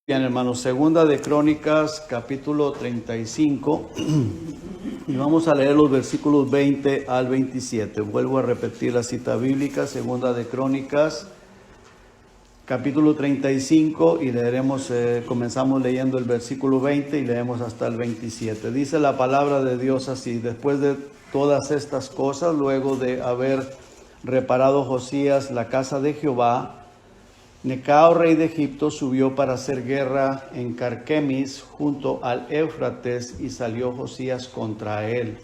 Bien, hermanos, segunda de Crónicas, capítulo 35, y vamos a leer los versículos 20 al 27. Vuelvo a repetir la cita bíblica, segunda de Crónicas, capítulo 35, y leeremos, comenzamos leyendo el versículo 20 y leemos hasta el 27. Dice la palabra de Dios así: después de todas estas cosas, luego de haber reparado Josías la casa de Jehová, Necao, rey de Egipto, subió para hacer guerra en Carquemis junto al Éufrates, y salió Josías contra él.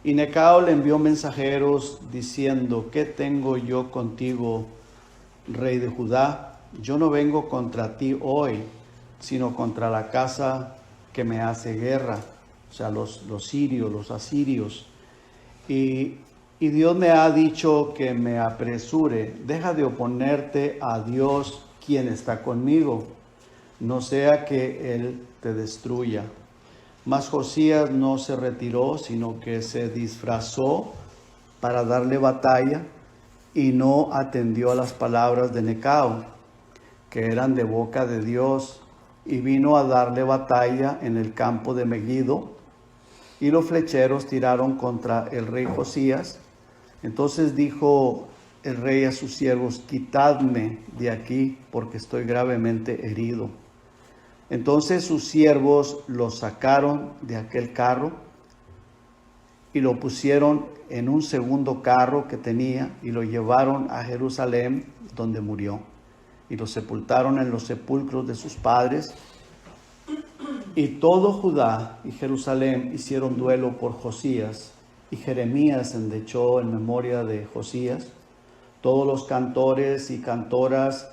Y Necao le envió mensajeros diciendo: ¿qué tengo yo contigo, rey de Judá? Yo no vengo contra ti hoy, sino contra la casa que me hace guerra, o sea, los sirios, los asirios. Y Dios me ha dicho que me apresure. Deja de oponerte a Dios, quien está conmigo, no sea que Él te destruya. Mas Josías no se retiró, sino que se disfrazó para darle batalla, y no atendió a las palabras de Necao, que eran de boca de Dios, y vino a darle batalla en el campo de Megiddo, y los flecheros tiraron contra el rey Josías. Entonces dijo el rey a sus siervos: quitadme de aquí, porque estoy gravemente herido. Entonces sus siervos lo sacaron de aquel carro y lo pusieron en un segundo carro que tenía, y lo llevaron a Jerusalén, donde murió. Y lo sepultaron en los sepulcros de sus padres. Y todo Judá y Jerusalén hicieron duelo por Josías, y Jeremías endechó en memoria de Josías. Todos los cantores y cantoras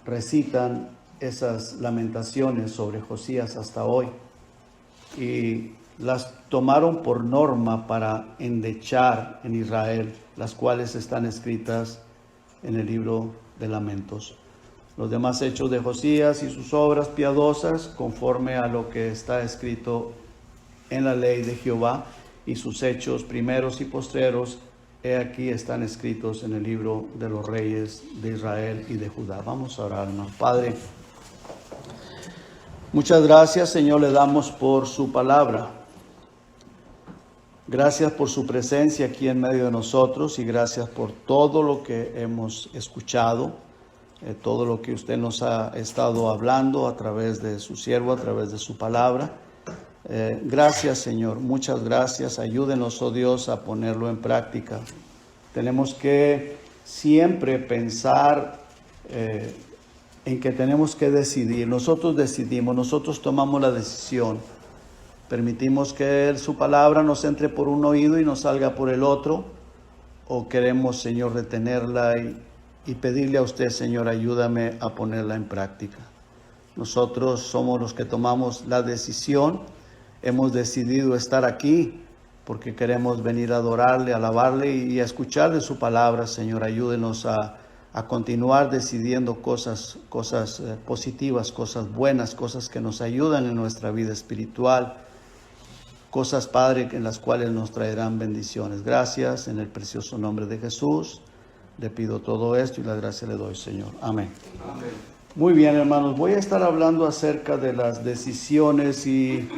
recitan esas lamentaciones sobre Josías hasta hoy, y las tomaron por norma para endechar en Israel, las cuales están escritas en el libro de Lamentos. Los demás hechos de Josías y sus obras piadosas, conforme a lo que está escrito en la ley de Jehová, y sus hechos primeros y postreros, he aquí están escritos en el libro de los reyes de Israel y de Judá. Vamos a orar, hermano. Padre, muchas gracias, Señor, le damos por su palabra. Gracias por su presencia aquí en medio de nosotros, y gracias por todo lo que hemos escuchado, todo lo que usted nos ha estado hablando a través de su siervo, a través de su palabra. Gracias, Señor, muchas gracias. Ayúdenos, oh Dios, a ponerlo en práctica. Tenemos que siempre pensar en que tenemos que decidir. Nosotros decidimos, nosotros tomamos la decisión. Permitimos que su palabra nos entre por un oído y nos salga por el otro, o queremos, Señor, retenerla y pedirle a usted: Señor, ayúdame a ponerla en práctica. Nosotros somos los que tomamos la decisión. Hemos decidido estar aquí porque queremos venir a adorarle, a alabarle y a escucharle su palabra. Señor, ayúdenos a continuar decidiendo cosas positivas, cosas buenas, cosas que nos ayudan en nuestra vida espiritual, cosas, Padre, en las cuales nos traerán bendiciones. Gracias, en el precioso nombre de Jesús le pido todo esto, y la gracia le doy, Señor. Amén. Amén. Muy bien, hermanos, voy a estar hablando acerca de las decisiones, y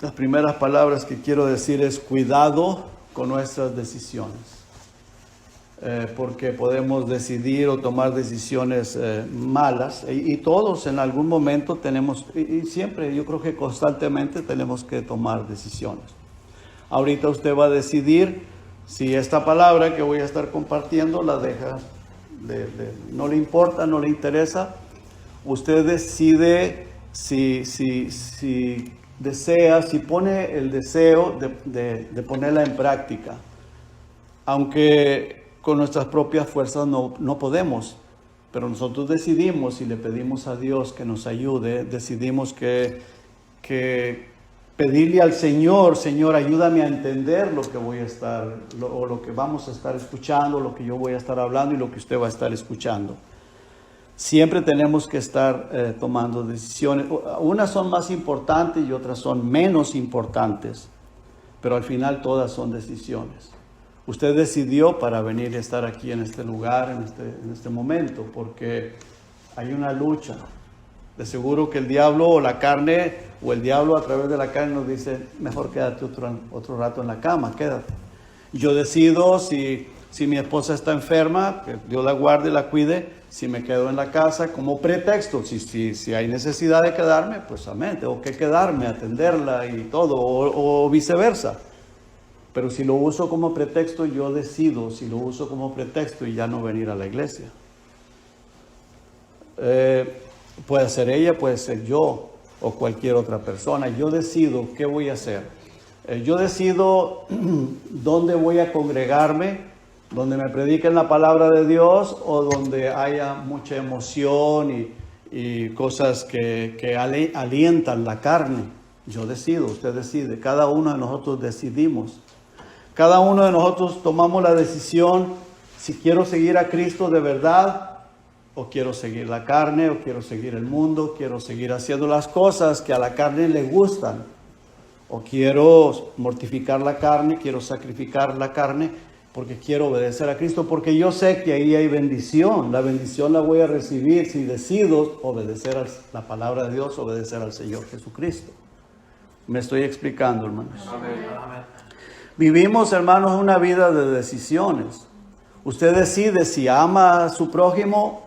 las primeras palabras que quiero decir es: cuidado con nuestras decisiones, porque podemos decidir o tomar decisiones malas, y todos en algún momento tenemos, y siempre, yo creo que constantemente tenemos que tomar decisiones. Ahorita usted va a decidir si esta palabra que voy a estar compartiendo la deja. No le importa, no le interesa. Usted decide si desea, si pone el deseo de ponerla en práctica, aunque con nuestras propias fuerzas no podemos, pero nosotros decidimos, y le pedimos a Dios que nos ayude. Decidimos que pedirle al Señor: Señor, ayúdame a entender lo que voy a estar, o lo que vamos a estar escuchando, lo que yo voy a estar hablando y lo que usted va a estar escuchando. Siempre tenemos que estar tomando decisiones. Unas son más importantes y otras son menos importantes, pero al final todas son decisiones. Usted decidió para venir a estar aquí en este lugar, en este momento, porque hay una lucha. De seguro que el diablo o la carne, o el diablo a través de la carne nos dice, mejor quédate otro rato en la cama, quédate. Yo decido si mi esposa está enferma, que Dios la guarde y la cuide, si me quedo en la casa como pretexto. Si hay necesidad de quedarme, pues amén, tengo que quedarme, atenderla y todo, o viceversa. Pero si lo uso como pretexto, yo decido si lo uso como pretexto y ya no venir a la iglesia. Puede ser ella, puede ser yo o cualquier otra persona. Yo decido qué voy a hacer. Yo decido dónde voy a congregarme, donde me prediquen la palabra de Dios o donde haya mucha emoción y cosas que alientan la carne. Yo decido, usted decide, cada uno de nosotros decidimos. Cada uno de nosotros tomamos la decisión si quiero seguir a Cristo de verdad o quiero seguir la carne o quiero seguir el mundo, quiero seguir haciendo las cosas que a la carne le gustan o quiero mortificar la carne, quiero sacrificar la carne porque quiero obedecer a Cristo, porque yo sé que ahí hay bendición. La bendición la voy a recibir si decido obedecer a la palabra de Dios, obedecer al Señor Jesucristo. Me estoy explicando, hermanos. Amén. Vivimos, hermanos, una vida de decisiones. Usted decide si ama a su prójimo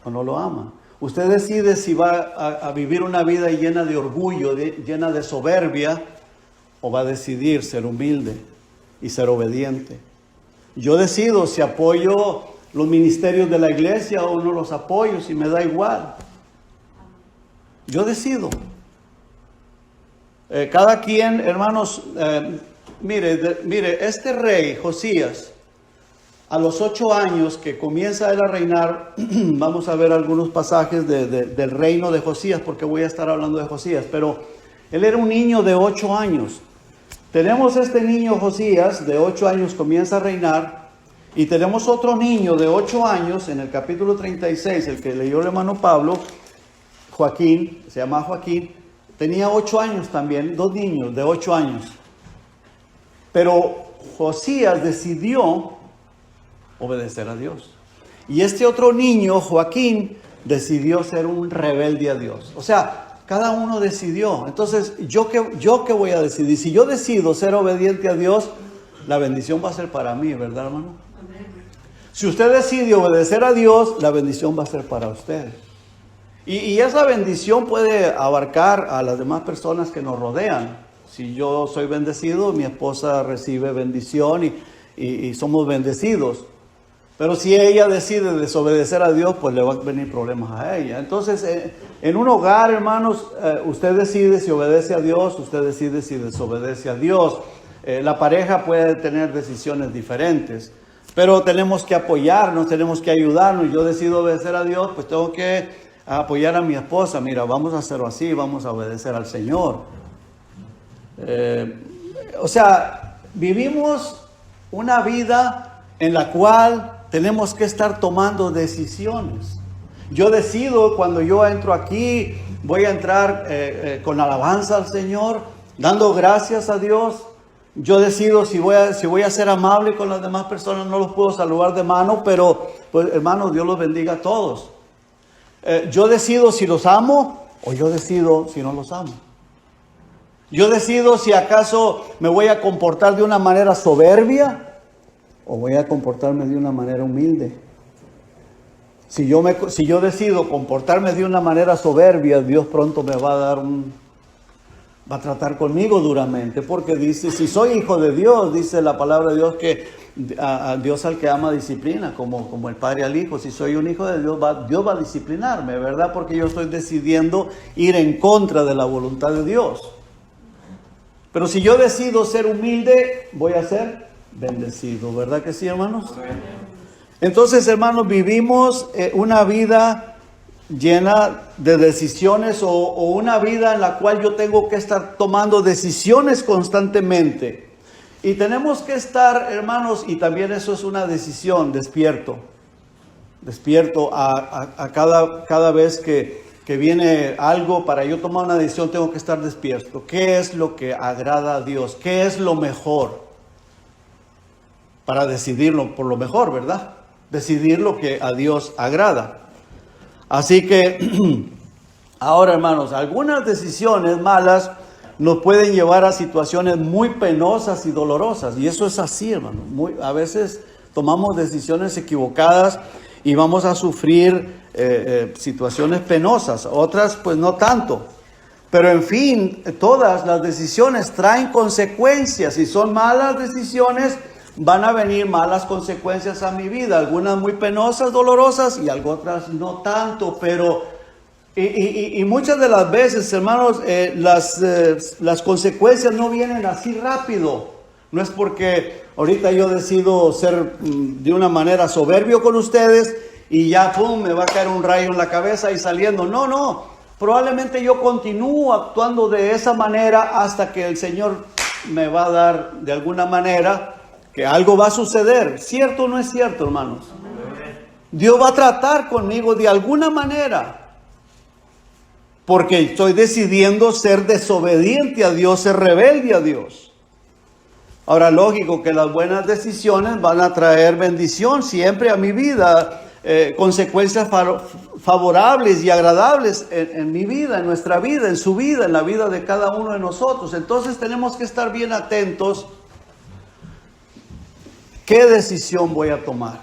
o no lo ama. Usted decide si va a vivir una vida llena de orgullo, llena de soberbia, o va a decidir ser humilde y ser obediente. Yo decido si apoyo los ministerios de la iglesia o no los apoyo, si me da igual. Yo decido. Cada quien, hermanos, mire, este rey, Josías, a los 8 años que comienza él a reinar, vamos a ver algunos pasajes del reino de Josías, porque voy a estar hablando de Josías, pero él era un niño de 8 años. Tenemos este niño Josías, de 8 años comienza a reinar, y tenemos otro niño de 8 años, en el capítulo 36, el que leyó el hermano Pablo, Joaquín, se llama Joaquín, tenía 8 años también, 2 niños de 8 años. Pero Josías decidió obedecer a Dios. Y este otro niño, Joaquín, decidió ser un rebelde a Dios. O sea, cada uno decidió. Entonces, ¿yo qué voy a decidir? Si yo decido ser obediente a Dios, la bendición va a ser para mí, ¿verdad, hermano? Si usted decide obedecer a Dios, la bendición va a ser para usted. Y esa bendición puede abarcar a las demás personas que nos rodean. Si yo soy bendecido, mi esposa recibe bendición y somos bendecidos. Pero si ella decide desobedecer a Dios, pues le van a venir problemas a ella. Entonces, en un hogar, hermanos, usted decide si obedece a Dios, usted decide si desobedece a Dios. La pareja puede tener decisiones diferentes, pero tenemos que apoyarnos, tenemos que ayudarnos. Yo decido obedecer a Dios, pues tengo que apoyar a mi esposa. Mira, vamos a hacerlo así, vamos a obedecer al Señor. O sea, vivimos una vida en la cual tenemos que estar tomando decisiones. Yo decido, cuando yo entro aquí, voy a entrar con alabanza al Señor, dando gracias a Dios. Yo decido si voy a ser amable con las demás personas. No los puedo saludar de mano, pero pues, hermanos, Dios los bendiga a todos. Yo decido si los amo o yo decido si no los amo. Yo decido si acaso me voy a comportar de una manera soberbia o voy a comportarme de una manera humilde. Si yo decido comportarme de una manera soberbia, Dios pronto me va a tratar conmigo duramente, porque dice, si soy hijo de Dios, dice la palabra de Dios que a Dios al que ama disciplina, como el padre al hijo. Si soy un hijo de Dios, Dios va a disciplinarme, ¿verdad? Porque yo estoy decidiendo ir en contra de la voluntad de Dios. Pero si yo decido ser humilde, voy a ser bendecido, ¿verdad que sí, hermanos? Entonces, hermanos, vivimos una vida llena de decisiones o una vida en la cual yo tengo que estar tomando decisiones constantemente. Y tenemos que estar, hermanos, y también eso es una decisión, despierto a cada vez que viene algo. Para yo tomar una decisión tengo que estar despierto. ¿Qué es lo que agrada a Dios? ¿Qué es lo mejor? Para decidirlo por lo mejor, ¿verdad? Decidir lo que a Dios agrada. Así que ahora, hermanos, algunas decisiones malas nos pueden llevar a situaciones muy penosas y dolorosas. Y eso es así, hermano. A veces tomamos decisiones equivocadas y vamos a sufrir situaciones penosas. Otras, pues no tanto. Pero en fin, todas las decisiones traen consecuencias. Si son malas decisiones, van a venir malas consecuencias a mi vida. Algunas muy penosas, dolorosas, y otras no tanto. Pero y muchas de las veces, hermanos, las consecuencias no vienen así rápido. No es porque ahorita yo decido ser de una manera soberbio con ustedes y ya, pum, me va a caer un rayo en la cabeza y saliendo. No. Probablemente yo continúo actuando de esa manera hasta que el Señor me va a dar de alguna manera que algo va a suceder. ¿Cierto o no es cierto, hermanos? Dios va a tratar conmigo de alguna manera. Porque estoy decidiendo ser desobediente a Dios, ser rebelde a Dios. Ahora, lógico que las buenas decisiones van a traer bendición siempre a mi vida, consecuencias favorables y agradables en mi vida, en nuestra vida, en su vida, en la vida de cada uno de nosotros. Entonces tenemos que estar bien atentos. ¿Qué decisión voy a tomar?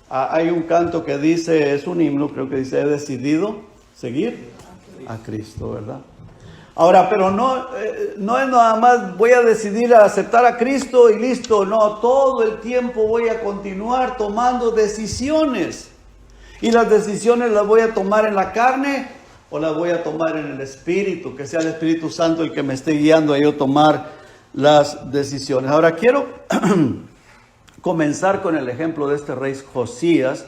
Hay un canto que dice, es un himno, creo que dice, he decidido seguir a Cristo, ¿verdad? Ahora, pero no es nada más voy a decidir aceptar a Cristo y listo. No, todo el tiempo voy a continuar tomando decisiones. Y las decisiones las voy a tomar en la carne o las voy a tomar en el Espíritu. Que sea el Espíritu Santo el que me esté guiando a yo tomar las decisiones. Ahora quiero comenzar con el ejemplo de este rey Josías.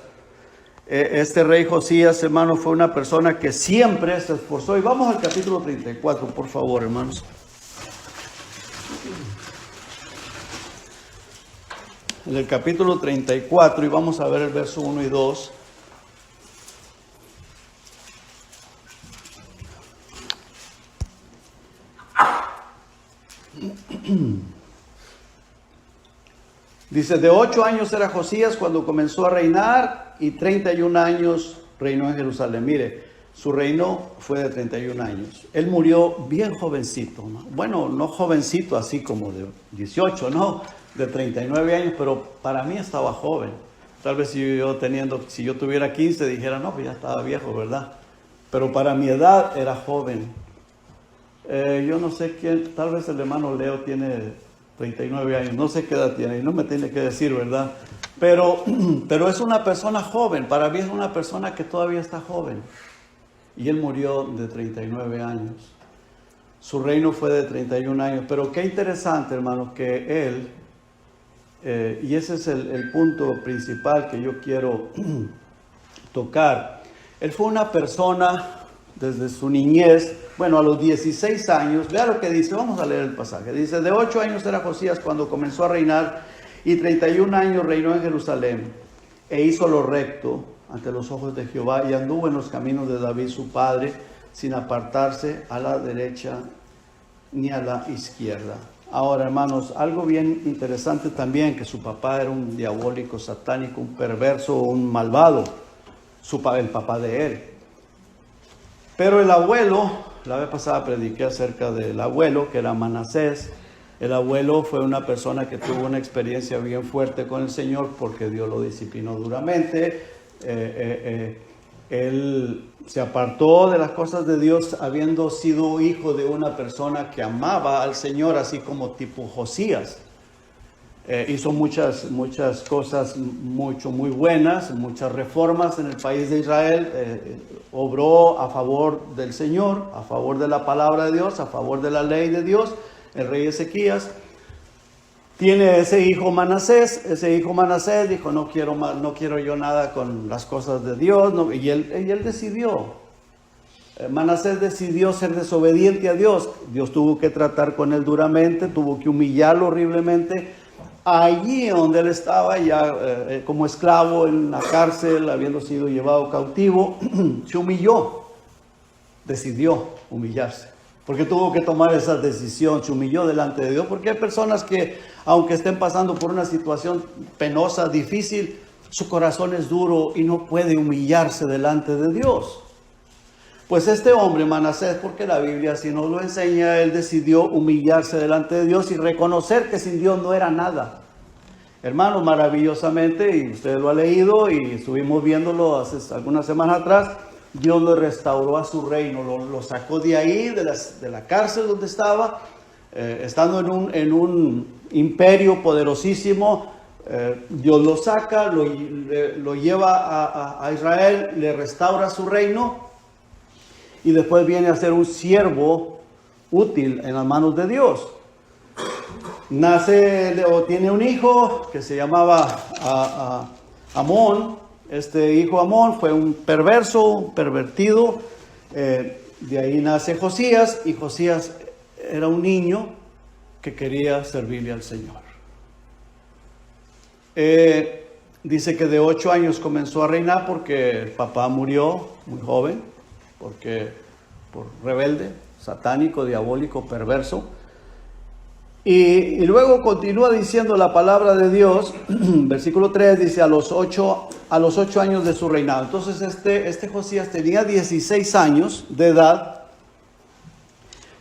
Este rey Josías, hermano, fue una persona que siempre se esforzó. Y vamos al capítulo 34, por favor, hermanos. En el capítulo 34, y vamos a ver el verso 1 y 2. Dice, de 8 años era Josías cuando comenzó a reinar y 31 años reinó en Jerusalén. Mire, su reino fue de 31 años. Él murió bien jovencito, ¿no? Bueno, no jovencito así como de 18, no, de 39 años, pero para mí estaba joven. Tal vez si yo tuviera 15 dijera, no, pues ya estaba viejo, ¿verdad? Pero para mi edad era joven. Yo no sé quién, tal vez el hermano Leo tiene 39 años, no sé qué edad tiene, y no me tiene que decir, ¿verdad? Pero es una persona joven, para mí es una persona que todavía está joven. Y él murió de 39 años. Su reino fue de 31 años. Pero qué interesante, hermanos, que él, y ese es el punto principal que yo quiero tocar. Él fue una persona desde su niñez, bueno, a los 16 años, vea lo que dice, vamos a leer el pasaje. Dice, de 8 años era Josías cuando comenzó a reinar y 31 años reinó en Jerusalén e hizo lo recto ante los ojos de Jehová y anduvo en los caminos de David su padre sin apartarse a la derecha ni a la izquierda. Ahora, hermanos, algo bien interesante también, que su papá era un diabólico, satánico, un perverso, un malvado, el papá de él. Pero el abuelo, la vez pasada prediqué acerca del abuelo, que era Manasés. El abuelo fue una persona que tuvo una experiencia bien fuerte con el Señor porque Dios lo disciplinó duramente. Él se apartó de las cosas de Dios habiendo sido hijo de una persona que amaba al Señor, así como tipo Josías. Hizo muchas cosas muy buenas, muchas reformas en el país de Israel, obró a favor del Señor, a favor de la palabra de Dios, a favor de la ley de Dios. El rey Ezequías tiene ese hijo Manasés dijo, no quiero yo nada con las cosas de Dios, no, y él decidió. Manasés decidió ser desobediente a Dios. Dios tuvo que tratar con él duramente, tuvo que humillarlo horriblemente. Allí donde él estaba ya como esclavo en la cárcel, habiendo sido llevado cautivo, se humilló, decidió humillarse, porque tuvo que tomar esa decisión, se humilló delante de Dios, porque hay personas que, aunque estén pasando por una situación penosa, difícil, su corazón es duro y no puede humillarse delante de Dios. Pues este hombre, Manasés, porque la Biblia así nos lo enseña, él decidió humillarse delante de Dios y reconocer que sin Dios no era nada. Hermanos, maravillosamente, y usted lo ha leído y estuvimos viéndolo hace algunas semanas atrás, Dios lo restauró a su reino, lo sacó de ahí, de la cárcel donde estaba, estando en un imperio poderosísimo. Dios lo saca, lo lleva a Israel, le restaura su reino y después viene a ser un siervo útil en las manos de Dios. Nace o tiene un hijo que se llamaba Amón. Este hijo Amón fue un perverso, un pervertido. De ahí nace Josías, y Josías era un niño que quería servirle al Señor. Dice que de 8 años comenzó a reinar porque el papá murió muy joven, por rebelde, satánico, diabólico, perverso. Y luego continúa diciendo la palabra de Dios, versículo 3 dice, a los 8 años de su reinado. Entonces este Josías tenía 16 años de edad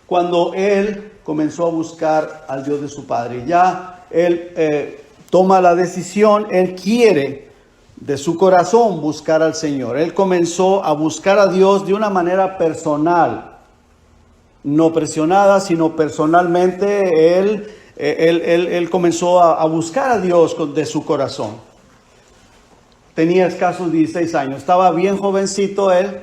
cuando él comenzó a buscar al Dios de su padre. Ya él toma la decisión, él quiere de su corazón buscar al Señor. Él comenzó a buscar a Dios de una manera personal, no presionada, sino personalmente. Él comenzó a buscar a Dios de su corazón. Tenía escasos 16 años, estaba bien jovencito él.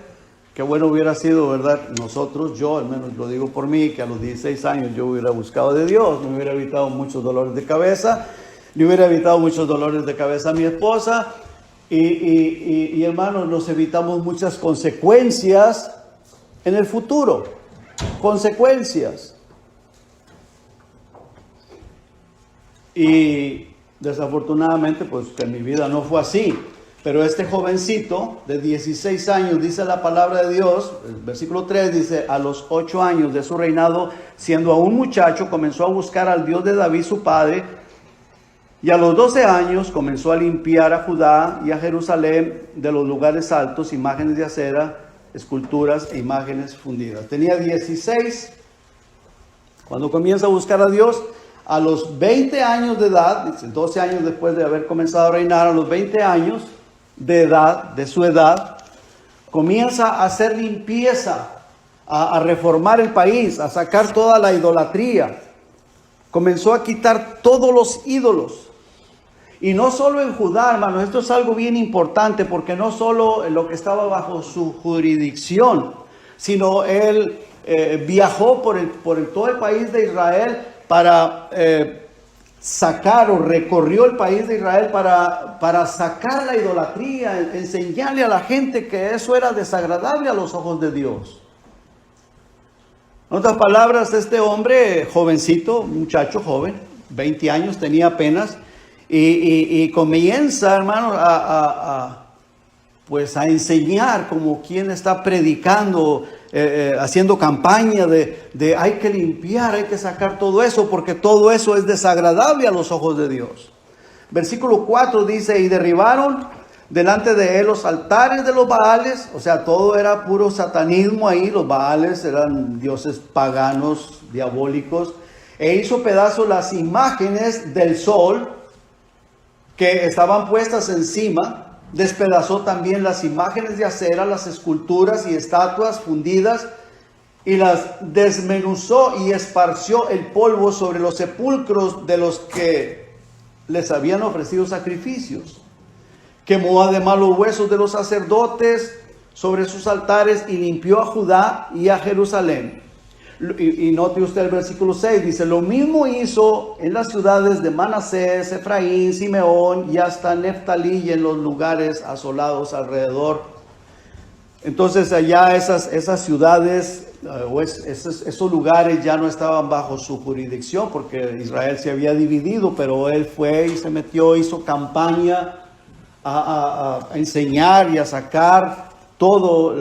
Qué bueno hubiera sido, ¿verdad? Nosotros, yo al menos lo digo por mí, que a los 16 años yo hubiera buscado de Dios, me hubiera evitado muchos dolores de cabeza, le hubiera evitado muchos dolores de cabeza a mi esposa, y hermanos, nos evitamos muchas consecuencias en el futuro. Consecuencias. Y desafortunadamente, pues en mi vida no fue así. Pero este jovencito de 16 años, dice la palabra de Dios, el versículo 3 dice, a los 8 años de su reinado, siendo aún muchacho, comenzó a buscar al Dios de David su padre, y a los 12 años comenzó a limpiar a Judá y a Jerusalén de los lugares altos, imágenes de acera, esculturas e imágenes fundidas. Tenía 16 cuando comienza a buscar a Dios. A los 20 años de edad, 12 años después de haber comenzado a reinar, a los 20 años de edad, de su edad, comienza a hacer limpieza, a reformar el país, a sacar toda la idolatría. Comenzó a quitar todos los ídolos. Y no solo en Judá, hermano, esto es algo bien importante, porque no solo lo que estaba bajo su jurisdicción, sino él viajó por todo el país de Israel para sacar, o recorrió el país de Israel para sacar la idolatría, enseñarle a la gente que eso era desagradable a los ojos de Dios. En otras palabras, este hombre jovencito, muchacho joven, 20 años tenía apenas, y comienza, hermano, pues a enseñar como quien está predicando, haciendo campaña de hay que limpiar, hay que sacar todo eso, porque todo eso es desagradable a los ojos de Dios. Versículo 4 dice, y derribaron delante de él los altares de los Baales. O sea, todo era puro satanismo ahí. Los Baales eran dioses paganos, diabólicos. E hizo pedazos las imágenes del sol que estaban puestas encima. Despedazó también las imágenes de acera, las esculturas y estatuas fundidas, y las desmenuzó y esparció el polvo sobre los sepulcros de los que les habían ofrecido sacrificios. Quemó además los huesos de los sacerdotes sobre sus altares y limpió a Judá y a Jerusalén. Y note usted el versículo 6, dice, lo mismo hizo en las ciudades de Manasés, Efraín, Simeón y hasta Neftalí, y en los lugares asolados alrededor. Entonces allá esas ciudades o esos lugares ya no estaban bajo su jurisdicción, porque Israel se había dividido, pero él fue y se metió, hizo campaña a enseñar y a sacar todo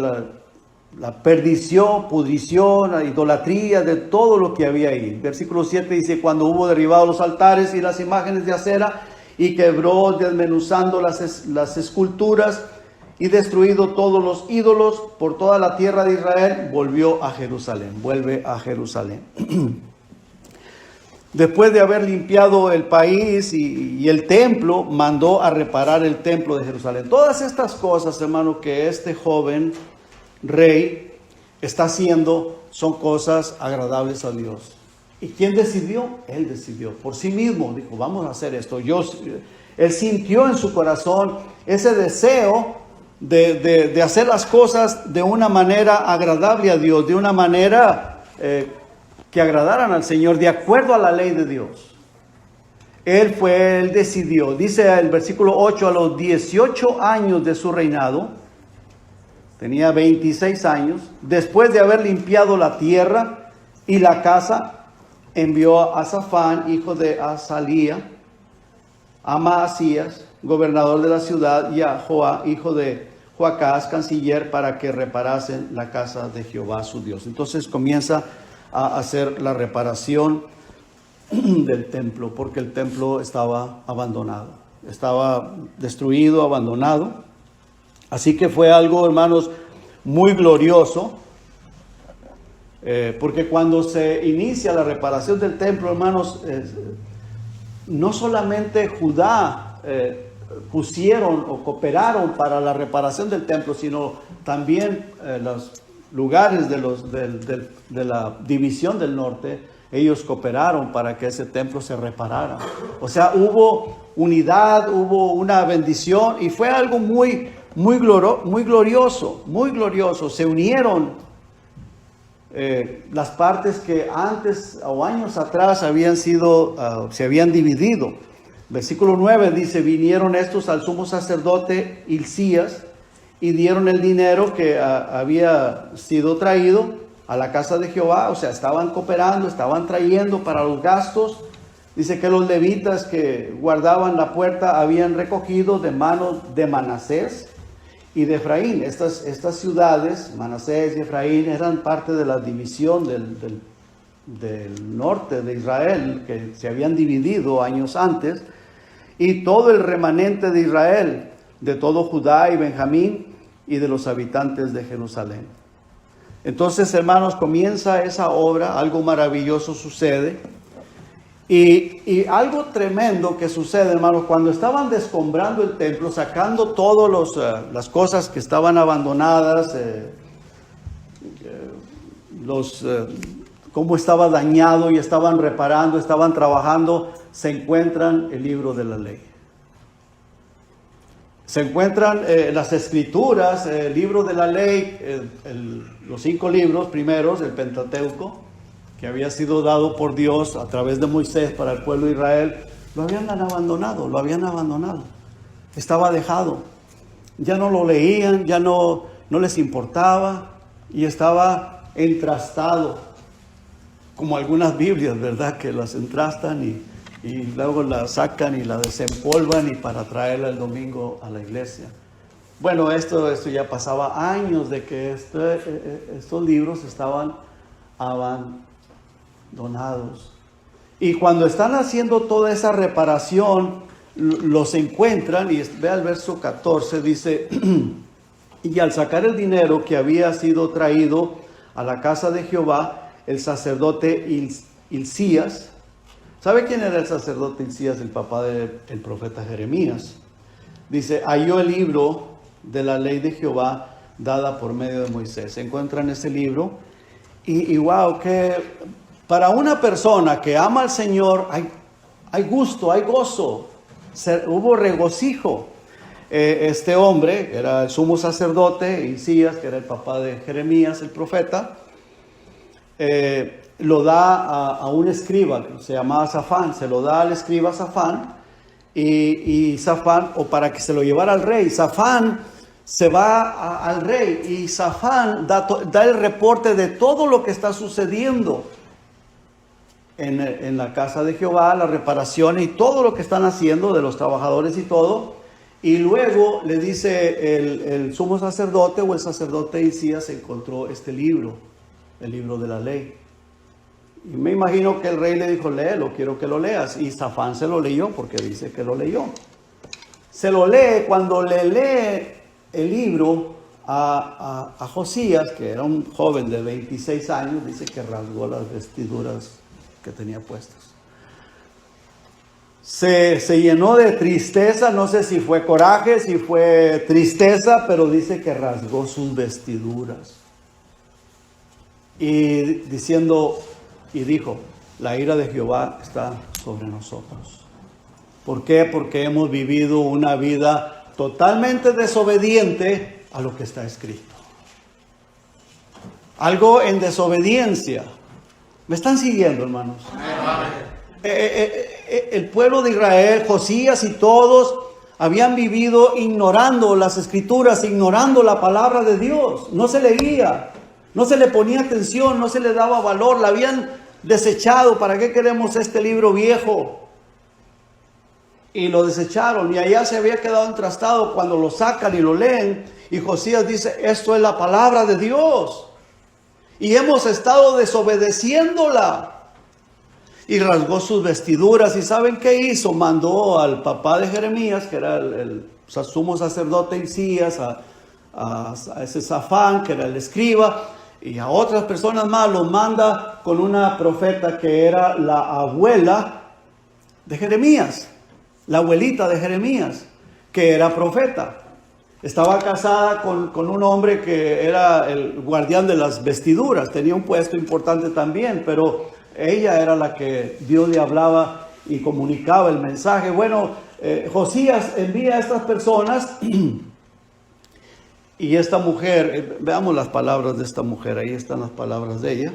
la perdición, pudrición, la idolatría de todo lo que había ahí. Versículo 7 dice, cuando hubo derribado los altares y las imágenes de acera y quebró desmenuzando las esculturas y destruido todos los ídolos por toda la tierra de Israel, volvió a Jerusalén, vuelve a Jerusalén. Después de haber limpiado el país y el templo, mandó a reparar el templo de Jerusalén. Todas estas cosas, hermano, que este joven rey está haciendo son cosas agradables a Dios. ¿Y quién decidió? Él decidió por sí mismo. Dijo, vamos a hacer esto. Él sintió en su corazón ese deseo de hacer las cosas de una manera agradable a Dios, de una manera que agradaran al Señor, de acuerdo a la ley de Dios. Él decidió. Dice el versículo 8, a los 18 años de su reinado, tenía 26 años, después de haber limpiado la tierra y la casa, envió a Safán, hijo de Azalía, a Maasías, gobernador de la ciudad, y a Joá, hijo de Joacás, canciller, para que reparasen la casa de Jehová su Dios. Entonces comienza a hacer la reparación del templo, porque el templo estaba abandonado, estaba destruido, abandonado. Así que fue algo, hermanos, muy glorioso, porque cuando se inicia la reparación del templo, hermanos, no solamente Judá pusieron o cooperaron para la reparación del templo, sino también los lugares de la división del norte, ellos cooperaron para que ese templo se reparara. O sea, hubo unidad, hubo una bendición y fue algo muy glorioso. Se unieron las partes que antes o años atrás se habían dividido. Versículo 9 dice, vinieron estos al sumo sacerdote Hilcías y dieron el dinero que había sido traído a la casa de Jehová. O sea, estaban cooperando, estaban trayendo para los gastos. Dice que los levitas que guardaban la puerta habían recogido de manos de Manasés y de Efraín. Estas ciudades, Manasés y Efraín, eran parte de la división del norte de Israel, que se habían dividido años antes, y todo el remanente de Israel, de todo Judá y Benjamín, y de los habitantes de Jerusalén. Entonces, hermanos, comienza esa obra, algo maravilloso sucede, y algo tremendo que sucede, hermanos, cuando estaban descombrando el templo, sacando todas las cosas que estaban abandonadas, cómo estaba dañado y estaban reparando, estaban trabajando, se encuentran el libro de la ley. Se encuentran las escrituras, el libro de la ley, los 5 libros primeros, el Pentateuco, que había sido dado por Dios a través de Moisés para el pueblo de Israel. Lo habían abandonado. Estaba dejado. Ya no lo leían, ya no les importaba y estaba entrastado. Como algunas Biblias, ¿verdad? Que las entrastan y luego la sacan y la desempolvan y para traerla el domingo a la iglesia. Bueno, esto ya años de que estos libros estaban abandonados. Y cuando están haciendo toda esa reparación, los encuentran, y vea el verso 14, dice, y al sacar el dinero que había sido traído a la casa de Jehová, el sacerdote Hilcías. ¿Sabe quién era el sacerdote Hilcías? El papá del profeta Jeremías. Dice, halló el libro de la ley de Jehová dada por medio de Moisés. Se encuentra en ese libro y wow, que para una persona que ama al Señor hay gusto, hay gozo, hubo regocijo. Este hombre era el sumo sacerdote Hilcías, que era el papá de Jeremías, el profeta. Lo da a un escriba que se llamaba Safán, se lo da al escriba Safán y Safán, o para que se lo llevara al rey. Safán se va al rey y Safán da el reporte de todo lo que está sucediendo en la casa de Jehová, las reparaciones y todo lo que están haciendo de los trabajadores y todo. Y luego le dice el sumo sacerdote o el sacerdote Hilcías encontró este libro, el libro de la ley. Y me imagino que el rey le dijo, léelo, quiero que lo leas. Y Safán se lo leyó porque dice que lo leyó. Se lo lee, cuando le lee el libro a Josías, que era un joven de 26 años, dice que rasgó las vestiduras que tenía puestas. Se llenó de tristeza, no sé si fue coraje, si fue tristeza, pero dice que rasgó sus vestiduras. Y diciendo, y dijo, la ira de Jehová está sobre nosotros. ¿Por qué? Porque hemos vivido una vida totalmente desobediente a lo que está escrito. Algo en desobediencia. ¿Me están siguiendo, hermanos? El pueblo de Israel, Josías y todos habían vivido ignorando las escrituras, ignorando la palabra de Dios. No se leía, no se le ponía atención, no se le daba valor, la habían desechado. ¿Para qué queremos este libro viejo? Y lo desecharon, y allá se había quedado entrastado. Cuando lo sacan y lo leen, y Josías dice, esto es la palabra de Dios, y hemos estado desobedeciéndola. Y rasgó sus vestiduras. ¿Y saben qué hizo? Mandó al papá de Jeremías, que era el sumo sacerdote Hilcías, a ese Safán, que era el escriba, y a otras personas más. Los manda con una profeta que era la abuela de Jeremías, la abuelita de Jeremías, que era profeta. Estaba casada con un hombre que era el guardián de las vestiduras. Tenía un puesto importante también, pero ella era la que Dios le hablaba y comunicaba el mensaje. Bueno, Josías envía a estas personas y esta mujer, veamos las palabras de esta mujer, ahí están las palabras de ella.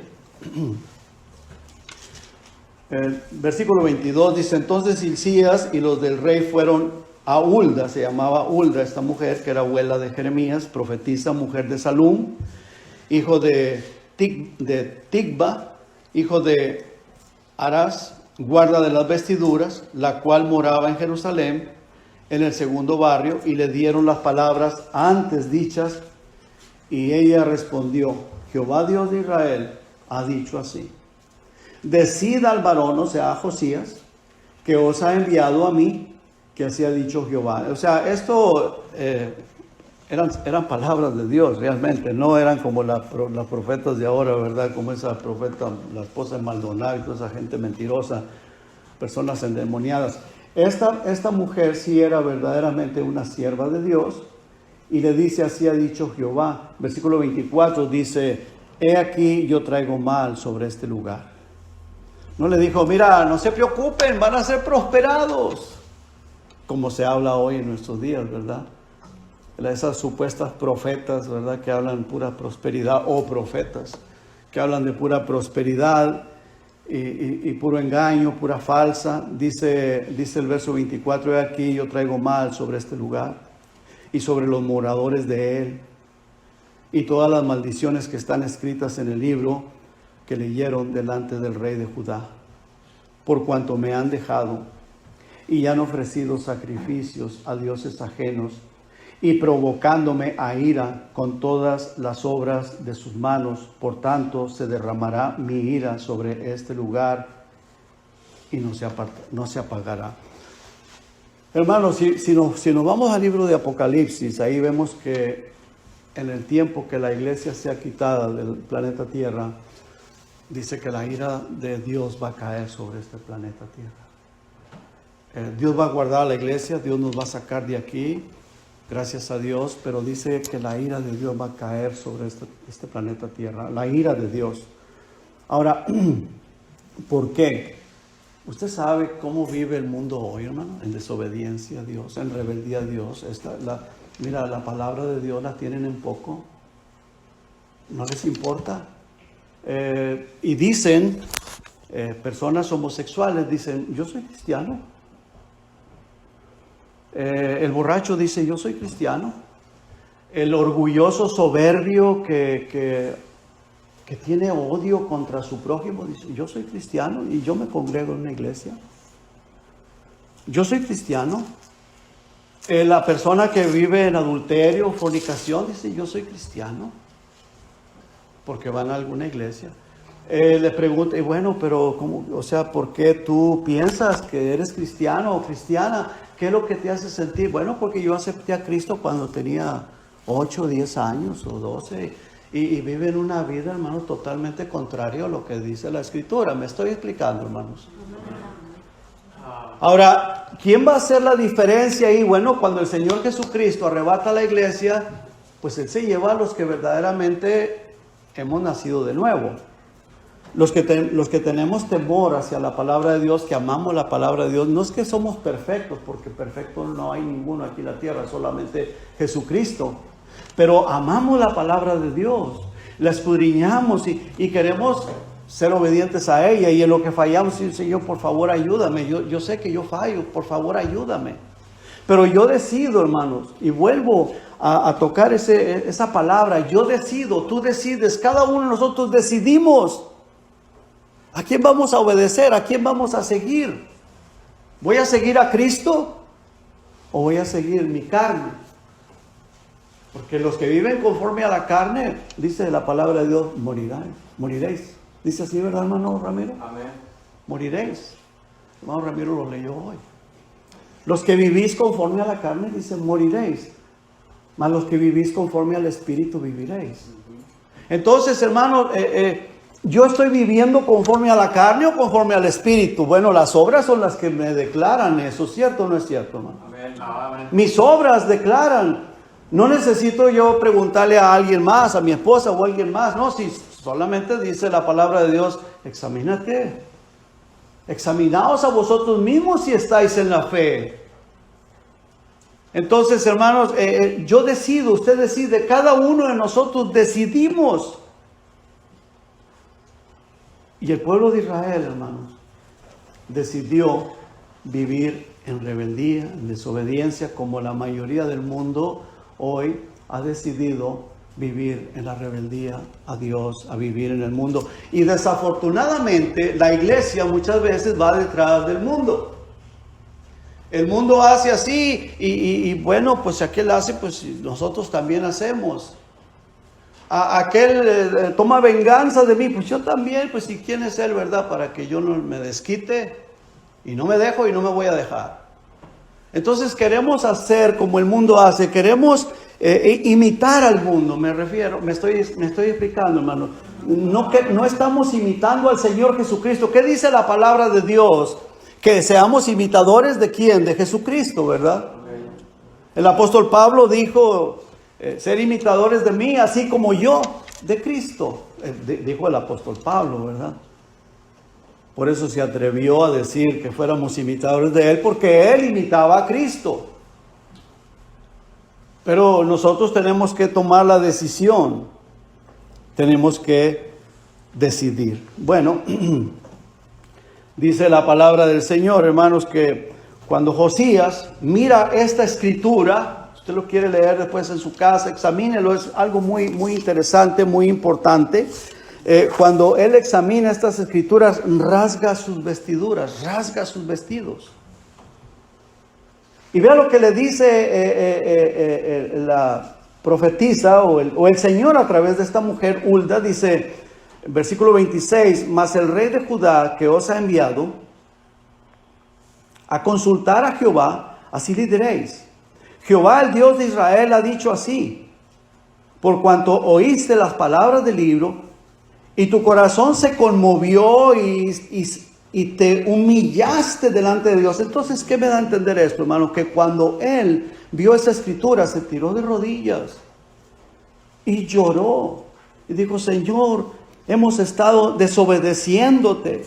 El versículo 22 dice, entonces Hilcías y los del rey fueron a Hulda, se llamaba Hulda esta mujer, que era abuela de Jeremías, profetisa, mujer de Salum, hijo de Tigba, hijo de Arás, guarda de las vestiduras, la cual moraba en Jerusalén, en el segundo barrio, y le dieron las palabras antes dichas, y ella respondió, Jehová Dios de Israel ha dicho así, decida al varón, o sea, a Josías, que os ha enviado a mí, que así ha dicho Jehová. O sea, esto eran palabras de Dios realmente, no eran como las profetas de ahora, ¿verdad? Como esa profeta, la esposa de Maldonado y toda esa gente mentirosa, personas endemoniadas. Esta mujer sí era verdaderamente una sierva de Dios y le dice, así ha dicho Jehová. Versículo 24 dice, he aquí yo traigo mal sobre este lugar. No le dijo, mira, no se preocupen, van a ser prosperados, como se habla hoy en nuestros días, ¿verdad? Esas supuestas profetas, ¿verdad? Que hablan pura prosperidad, o profetas, que hablan de pura prosperidad y puro engaño, pura falsa. Dice el verso 24, he aquí yo traigo mal sobre este lugar y sobre los moradores de él, y todas las maldiciones que están escritas en el libro que leyeron delante del rey de Judá, por cuanto me han dejado y han ofrecido sacrificios a dioses ajenos, y provocándome a ira con todas las obras de sus manos. Por tanto, se derramará mi ira sobre este lugar y no se apagará. Hermanos, si nos vamos al libro de Apocalipsis, ahí vemos que en el tiempo que la iglesia sea quitada del planeta Tierra, dice que la ira de Dios va a caer sobre este planeta Tierra. Dios va a guardar a la iglesia, Dios nos va a sacar de aquí, gracias a Dios, pero dice que la ira de Dios va a caer sobre este planeta Tierra, la ira de Dios. Ahora, ¿por qué? Usted sabe cómo vive el mundo hoy, hermano, en desobediencia a Dios, en rebeldía a Dios. Mira, la palabra de Dios la tienen en poco, no les importa. Y dicen, personas homosexuales dicen, yo soy cristiano. El borracho dice, yo soy cristiano. El orgulloso soberbio que tiene odio contra su prójimo dice, yo soy cristiano y yo me congrego en una iglesia. Yo soy cristiano. La persona que vive en adulterio, fornicación, dice, yo soy cristiano, porque van a alguna iglesia. le pregunta, y bueno, pero ¿cómo? O sea, ¿por qué tú piensas que eres cristiano o cristiana? ¿Qué es lo que te hace sentir? Bueno, porque yo acepté a Cristo cuando tenía 8, 10 años o 12 y viven una vida, hermanos, totalmente contrario a lo que dice la Escritura. Me estoy explicando, hermanos. Ahora, ¿quién va a hacer la diferencia ahí? Bueno, cuando el Señor Jesucristo arrebata a la iglesia, pues Él se lleva a los que verdaderamente hemos nacido de nuevo. Los que tenemos temor hacia la palabra de Dios, que amamos la palabra de Dios, no es que somos perfectos, porque perfecto no hay ninguno aquí en la tierra, solamente Jesucristo. Pero amamos la palabra de Dios, la escudriñamos y queremos ser obedientes a ella. Y en lo que fallamos, y Señor, por favor, ayúdame. Yo sé que yo fallo, por favor, ayúdame. Pero yo decido, hermanos, y vuelvo a tocar esa palabra. Yo decido, tú decides, cada uno de nosotros decidimos. ¿A quién vamos a obedecer? ¿A quién vamos a seguir? ¿Voy a seguir a Cristo o voy a seguir mi carne? Porque los que viven conforme a la carne, dice la palabra de Dios, moriréis. Dice así, ¿verdad, hermano Ramiro? Amén. Moriréis. Hermano Ramiro lo leyó hoy. Los que vivís conforme a la carne, dice, moriréis. Mas los que vivís conforme al Espíritu, viviréis. Entonces, hermano, ¿yo estoy viviendo conforme a la carne o conforme al Espíritu? Bueno, las obras son las que me declaran eso, ¿cierto o no es cierto, hermano? Amén. Amén. Mis obras declaran. No necesito yo preguntarle a alguien más, a mi esposa o a alguien más. No, si solamente dice la palabra de Dios, examínate. Examinaos a vosotros mismos si estáis en la fe. Entonces, hermanos, yo decido, usted decide, cada uno de nosotros decidimos. Y el pueblo de Israel, hermanos, decidió vivir en rebeldía, en desobediencia, como la mayoría del mundo hoy ha decidido vivir en la rebeldía a Dios, a vivir en el mundo. Y desafortunadamente la iglesia muchas veces va detrás del mundo. El mundo hace así y bueno, pues aquel hace, pues nosotros también hacemos. Aquel toma venganza de mí, pues yo también, pues ¿y quién es él, verdad? Para que yo no me desquite y no me dejo y no me voy a dejar. Entonces queremos hacer como el mundo hace, queremos imitar al mundo, me estoy explicando, hermano. No estamos imitando al Señor Jesucristo. ¿Qué dice la palabra de Dios? Que seamos imitadores de ¿quién? De Jesucristo, ¿verdad? El apóstol Pablo dijo, ser imitadores de mí, así como yo de Cristo. Dijo el apóstol Pablo, ¿verdad? Por eso se atrevió a decir que fuéramos imitadores de Él, porque Él imitaba a Cristo. Pero nosotros tenemos que tomar la decisión. Tenemos que decidir. Bueno, dice la palabra del Señor, hermanos, que cuando Josías mira esta escritura, usted lo quiere leer después en su casa, examínelo, es algo muy, muy interesante, muy importante. Cuando él examina estas escrituras, rasga sus vestiduras, rasga sus vestidos. Y vea lo que le dice la profetisa o el Señor a través de esta mujer Hulda. Dice, versículo 26, mas el rey de Judá que os ha enviado a consultar a Jehová, así le diréis, Jehová el Dios de Israel ha dicho así, por cuanto oíste las palabras del libro, y tu corazón se conmovió y te humillaste delante de Dios. Entonces, ¿qué me da a entender esto, hermano? Que cuando él vio esa escritura, se tiró de rodillas y lloró. Y dijo, Señor, hemos estado desobedeciéndote.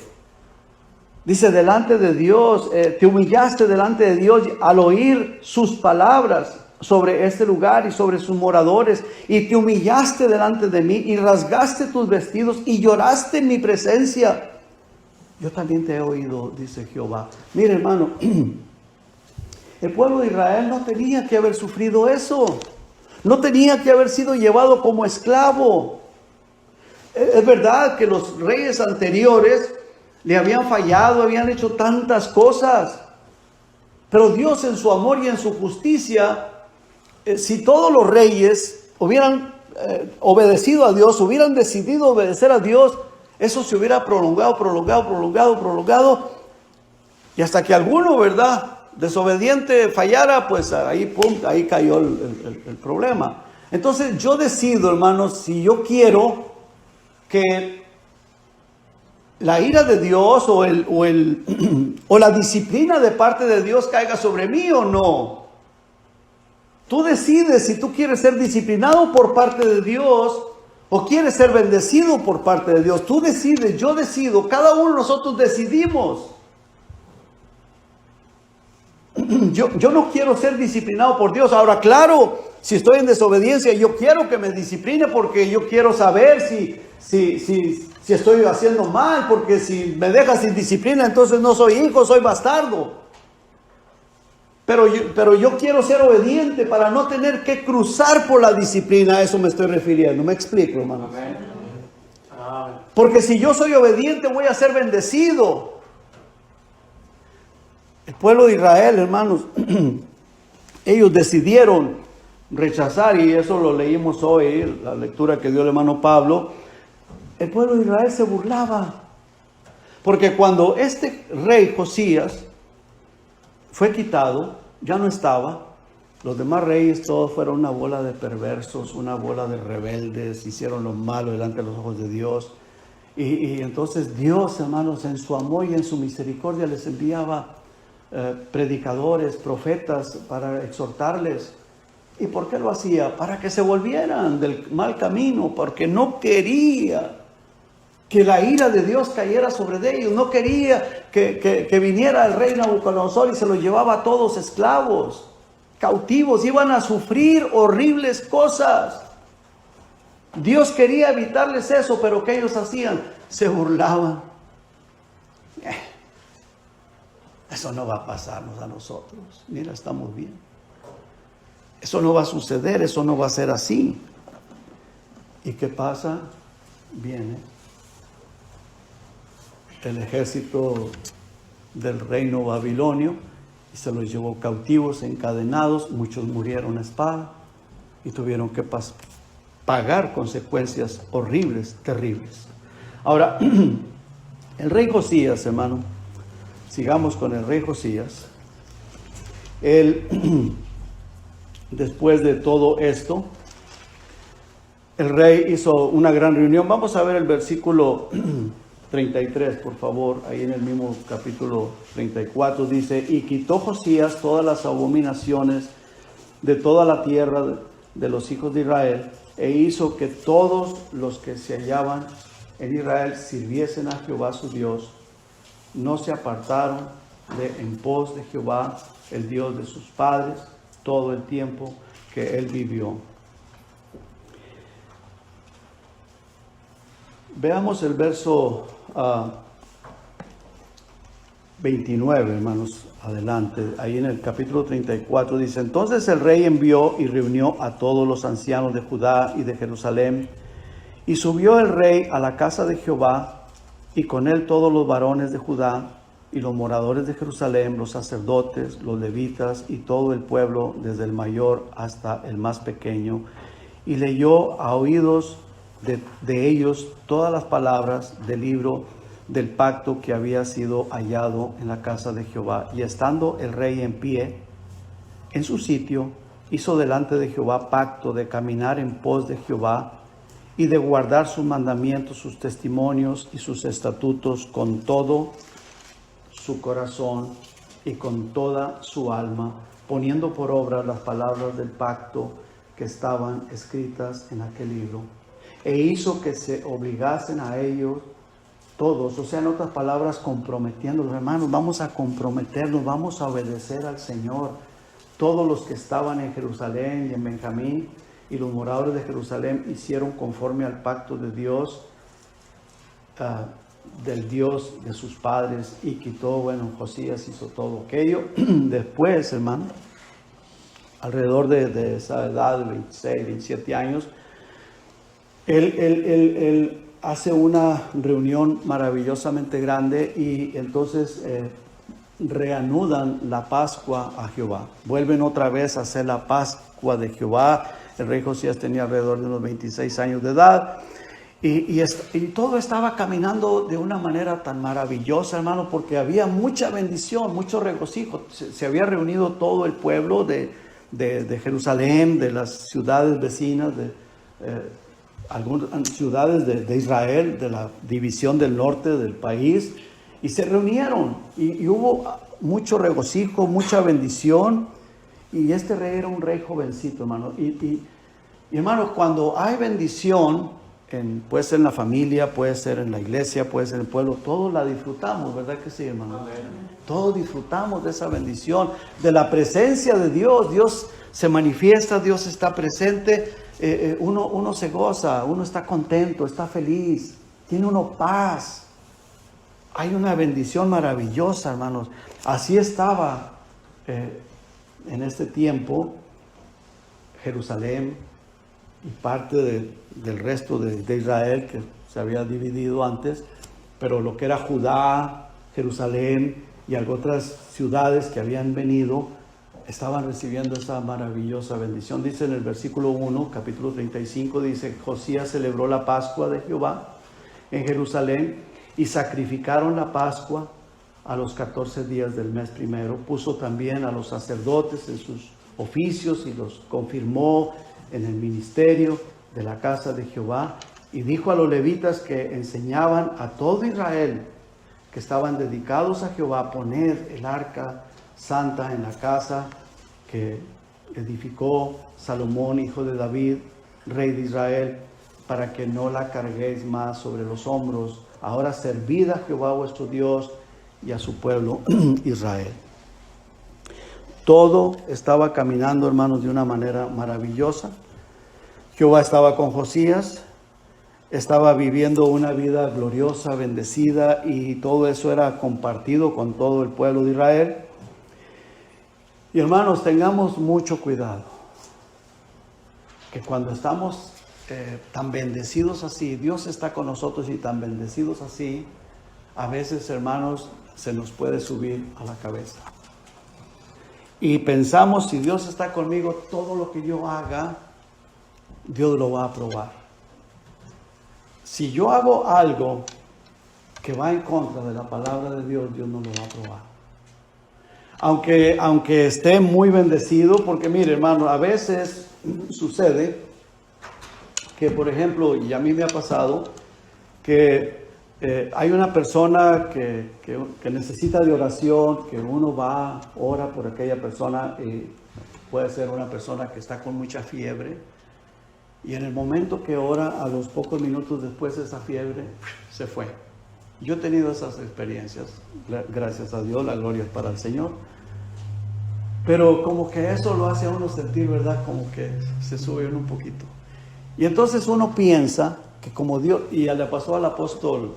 Dice, delante de Dios, te humillaste delante de Dios al oír sus palabras sobre este lugar y sobre sus moradores, y te humillaste delante de mí y rasgaste tus vestidos y lloraste en mi presencia. Yo también te he oído, dice Jehová. Mire, hermano, el pueblo de Israel no tenía que haber sufrido eso. No tenía que haber sido llevado como esclavo. Es verdad que los reyes anteriores le habían fallado, habían hecho tantas cosas. Pero Dios en su amor y en su justicia, si todos los reyes hubieran obedecido a Dios, hubieran decidido obedecer a Dios, eso se hubiera prolongado, y hasta que alguno, ¿verdad?, desobediente fallara, pues ahí, pum, ahí cayó el problema. Entonces yo decido, hermanos, si yo quiero que la ira de Dios o la disciplina de parte de Dios caiga sobre mí o no. Tú decides si tú quieres ser disciplinado por parte de Dios o quieres ser bendecido por parte de Dios. Tú decides, yo decido, cada uno de nosotros decidimos. Yo no quiero ser disciplinado por Dios. Ahora, claro, si estoy en desobediencia, yo quiero que me discipline porque yo quiero saber si estoy haciendo mal, porque si me dejas sin disciplina, entonces no soy hijo, soy bastardo. Pero yo quiero ser obediente para no tener que cruzar por la disciplina. A eso me estoy refiriendo. ¿Me explico, hermanos? Porque si yo soy obediente, voy a ser bendecido. El pueblo de Israel, hermanos, ellos decidieron rechazar, y eso lo leímos hoy, la lectura que dio el hermano Pablo. El pueblo de Israel se burlaba, porque cuando este rey Josías fue quitado, ya no estaba, los demás reyes todos fueron una bola de perversos, una bola de rebeldes, hicieron lo malo delante de los ojos de Dios. Y entonces Dios, hermanos, en su amor y en su misericordia les enviaba predicadores, profetas para exhortarles. ¿Y por qué lo hacía? Para que se volvieran del mal camino, porque no quería que la ira de Dios cayera sobre ellos, no quería que viniera el rey Nabucodonosor y se los llevaba a todos esclavos, cautivos, iban a sufrir horribles cosas. Dios quería evitarles eso, pero ¿qué ellos hacían? Se burlaban. Eso no va a pasarnos a nosotros. Mira, estamos bien. Eso no va a suceder, eso no va a ser así. ¿Y qué pasa? Viene el ejército del reino babilonio y se los llevó cautivos, encadenados. Muchos murieron a espada y tuvieron que pagar consecuencias horribles, terribles. Ahora, el rey Josías, hermano, sigamos con el rey Josías. Él, después de todo esto, el rey hizo una gran reunión. Vamos a ver el versículo 33, por favor, ahí en el mismo capítulo 34, dice: y quitó Josías todas las abominaciones de toda la tierra de los hijos de Israel, e hizo que todos los que se hallaban en Israel sirviesen a Jehová su Dios. No se apartaron en pos de Jehová, el Dios de sus padres, todo el tiempo que él vivió. Veamos el verso 29, hermanos, adelante. Ahí en el capítulo 34 dice: entonces el rey envió y reunió a todos los ancianos de Judá y de Jerusalén, y subió el rey a la casa de Jehová, y con él todos los varones de Judá y los moradores de Jerusalén, los sacerdotes, los levitas y todo el pueblo, desde el mayor hasta el más pequeño, y leyó a oídos de ellos todas las palabras del libro del pacto que había sido hallado en la casa de Jehová. Y estando el rey en pie en su sitio, hizo delante de Jehová pacto de caminar en pos de Jehová y de guardar sus mandamientos, sus testimonios y sus estatutos con todo su corazón y con toda su alma, poniendo por obra las palabras del pacto que estaban escritas en aquel libro. E hizo que se obligasen a ellos todos, o sea, en otras palabras, comprometiéndolos. Hermanos, vamos a comprometernos, vamos a obedecer al Señor. Todos los que estaban en Jerusalén y en Benjamín y los moradores de Jerusalén hicieron conforme al pacto de Dios, del Dios de sus padres, y quitó, Josías hizo todo aquello. Después, hermano, alrededor de esa edad, de 26, 27 años, él hace una reunión maravillosamente grande, y entonces reanudan la Pascua a Jehová. Vuelven otra vez a hacer la Pascua de Jehová. El rey Josías tenía alrededor de unos 26 años de edad. Y todo estaba caminando de una manera tan maravillosa, hermano, porque había mucha bendición, mucho regocijo. Se había reunido todo el pueblo de Jerusalén, de las ciudades vecinas, de algunas ciudades de Israel, de la división del norte del país, y se reunieron y hubo mucho regocijo, mucha bendición. Y este rey era un rey jovencito, hermano. Y hermanos, cuando hay bendición, puede ser en la familia, puede ser en la iglesia, puede ser en el pueblo, todos la disfrutamos, ¿verdad que sí, hermano? Amén. Todos disfrutamos de esa bendición, de la presencia de Dios. Dios se manifiesta, Dios está presente, uno se goza, uno está contento, está feliz, tiene uno paz. Hay una bendición maravillosa, hermanos. Así estaba en este tiempo Jerusalén y parte del resto de Israel, que se había dividido antes, pero lo que era Judá, Jerusalén y otras ciudades que habían venido, estaban recibiendo esa maravillosa bendición. Dice en el versículo 1, capítulo 35, dice: Josías celebró la Pascua de Jehová en Jerusalén y sacrificaron la Pascua a los 14 días del mes primero. Puso también a los sacerdotes en sus oficios y los confirmó en el ministerio de la casa de Jehová, y dijo a los levitas que enseñaban a todo Israel, que estaban dedicados a Jehová, poner el arca santa en la casa que edificó Salomón, hijo de David, rey de Israel, para que no la carguéis más sobre los hombros. Ahora servid a Jehová vuestro Dios y a su pueblo Israel. Todo estaba caminando, hermanos, de una manera maravillosa. Jehová estaba con Josías, estaba viviendo una vida gloriosa, bendecida, y todo eso era compartido con todo el pueblo de Israel. Y hermanos, tengamos mucho cuidado, que cuando estamos tan bendecidos así, Dios está con nosotros y tan bendecidos así, a veces, hermanos, se nos puede subir a la cabeza. Y pensamos, si Dios está conmigo, todo lo que yo haga, Dios lo va a aprobar. Si yo hago algo que va en contra de la palabra de Dios, Dios no lo va a aprobar. Aunque esté muy bendecido, porque mire, hermano, a veces sucede que, por ejemplo, y a mí me ha pasado, que hay una persona que necesita de oración, que uno va, ora por aquella persona, y puede ser una persona que está con mucha fiebre, y en el momento que ora, a los pocos minutos después, esa fiebre se fue. Yo he tenido esas experiencias, gracias a Dios, la gloria es para el Señor, pero como que eso lo hace a uno sentir, ¿verdad? Como que se sube uno un poquito. Y entonces uno piensa que como Dios, y le pasó al apóstol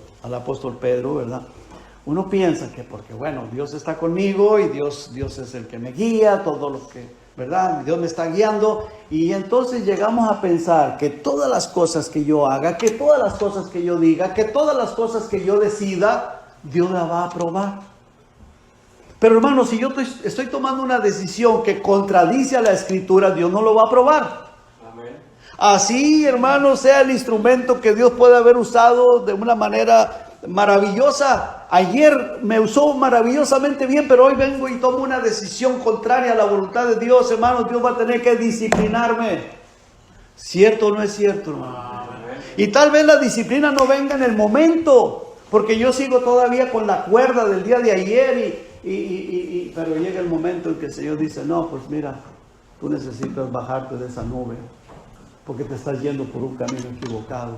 Pedro, ¿verdad? Uno piensa que porque, bueno, Dios está conmigo y Dios es el que me guía, todo lo que, ¿verdad? Dios me está guiando, y entonces llegamos a pensar que todas las cosas que yo haga, que todas las cosas que yo diga, que todas las cosas que yo decida, Dios la va a aprobar. Pero hermano, si yo estoy tomando una decisión que contradice a la Escritura, Dios no lo va a aprobar. Así, hermano, sea el instrumento que Dios puede haber usado de una manera maravillosa. Ayer me usó maravillosamente bien, pero hoy vengo y tomo una decisión contraria a la voluntad de Dios, hermano. Dios va a tener que disciplinarme. ¿Cierto o no es cierto, hermano? Y tal vez la disciplina no venga en el momento, porque yo sigo todavía con la cuerda del día de ayer, pero llega el momento en que el Señor dice: no, pues mira, tú necesitas bajarte de esa nube, porque te estás yendo por un camino equivocado.